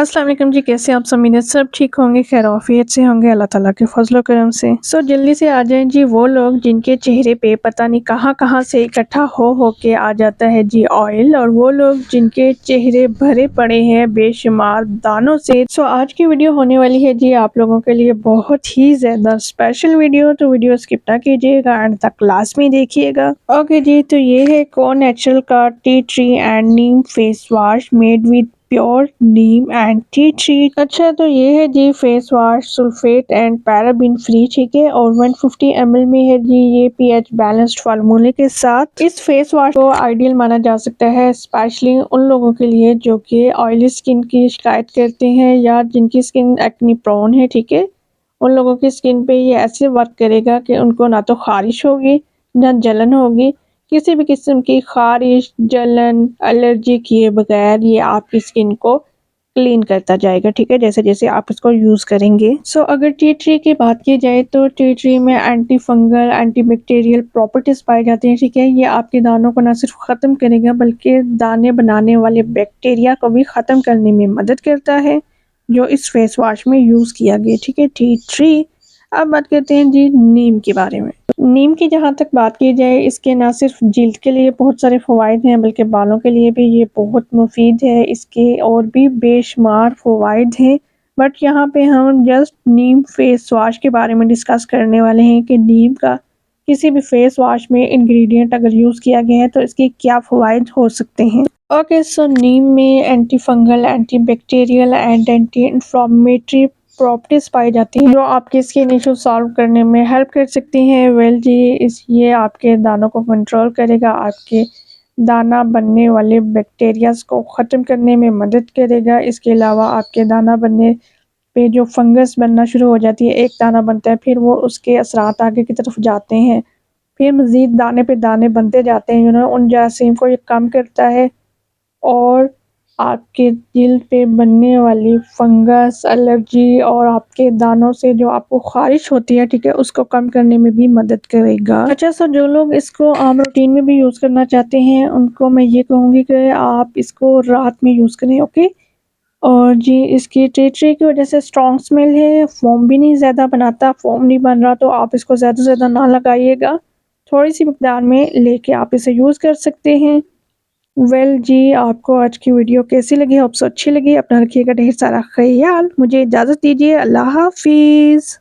अस्सलाम वालेकुम जी, कैसे आप सब? उम्मीद सब ठीक होंगे, खैर आफियत से होंगे, अल्लाह ताला के फजल करम से। जल्दी से आ जाएं जी वो लोग जिनके चेहरे पे पता नहीं कहाँ से इकट्ठा हो के आ जाता है जी ऑयल, और वो लोग जिनके चेहरे भरे पड़े हैं बेशुमार दानों से। आज की वीडियो होने वाली है जी आप लोगों के लिए बहुत ही ज़्यादा स्पेशल वीडियो, तो वीडियो स्किप ना कीजिएगा, एंड तक क्लास में देखिएगा। ओके जी, तो ये है को नेचुरल का tea tree and neem face wash made with pure neem and tea tree. अच्छा, तो ये है जी face wash sulphate and paraben free, ठीक है, और 150 ml में है जी ये पीएच बैलेंस्ड फार्मूले के साथ। इस फेस वॉश को आइडियल माना जा सकता है स्पेशली उन लोगों के लिए जो कि ऑयली स्किन की शिकायत करते हैं या जिनकी स्किन एक्ने प्रोन है, ठीक है। उन लोगों की स्किन पे ये ऐसे वर्क करेगा कि उनको ना तो खारिश होगी ना जलन होगी, किसी भी किस्म की खारिश, जलन, एलर्जी किए बगैर ये आपकी स्किन को क्लीन करता जाएगा, ठीक है, जैसे जैसे आप इसको यूज़ करेंगे। अगर टी ट्री की बात की जाए तो टी ट्री में anti fungal, anti bacterial properties पाई जाती हैं, ठीक है। ये आपके दानों को न सिर्फ ख़त्म करेगा बल्कि दाने बनाने वाले बैक्टीरिया को भी ख़त्म करने में मदद करता है, जो इस फेस वॉश में यूज़ किया गया, ठीक है, टी ट्री। अब बात करते हैं जी नीम के बारे में। नीम की जहाँ तक बात की जाए, इसके ना सिर्फ जिल्द के लिए बहुत सारे फ़वाइद हैं बल्कि बालों के लिए भी ये बहुत मुफीद है। इसके और भी बेशुमार फ़वाइद हैं, बट यहाँ पे हम जस्ट नीम फेस वॉश के बारे में डिस्कस करने वाले हैं कि नीम का किसी भी फेस वॉश में इंग्रेडिएंट अगर यूज़ किया गया है तो इसके क्या फ़वाइद हो सकते हैं। ओके, नीम में anti fungal, anti bacterial and anti inflammatory properties पाई जाती हैं जो आपके स्किन इशू सॉल्व करने में हेल्प कर सकती हैं। वेल जी, ये आपके दानों को कंट्रोल करेगा, आपके दाना बनने वाले बैक्टीरियाज को ख़त्म करने में मदद करेगा। इसके अलावा आपके दाना बनने पे जो फंगस बनना शुरू हो जाती है, एक दाना बनता है फिर वो उसके असरात आगे की तरफ जाते हैं, फिर मज़ीद दाने पे दाने बनते जाते हैं, उन जरासीम को ये कम करता है और आपके जिल्द पे बनने वाली फंगस, एलर्जी और आपके दानों से जो आपको ख़ारिश होती है, ठीक है, उसको कम करने में भी मदद करेगा। अच्छा, जो लोग इसको आम रूटीन में भी यूज़ करना चाहते हैं उनको मैं ये कहूँगी कि आप इसको रात में यूज़ करें, ओके। और जी इसकी टी ट्री की वजह से स्ट्रॉन्ग स्मेल है, फ़ोम भी नहीं ज़्यादा बनाता, फ़ोम नहीं बन रहा तो आप इसको ज़्यादा से ज़्यादा ना लगाइएगा, थोड़ी सी मिकदार में लेके आप इसे यूज़ कर सकते हैं। वेल जी, आपको आज की वीडियो कैसी लगी? होप सो अच्छी लगी। अपना रखिएगा ढेर सारा ख्याल। मुझे इजाज़त दीजिए। अल्लाह हाफ़िज़।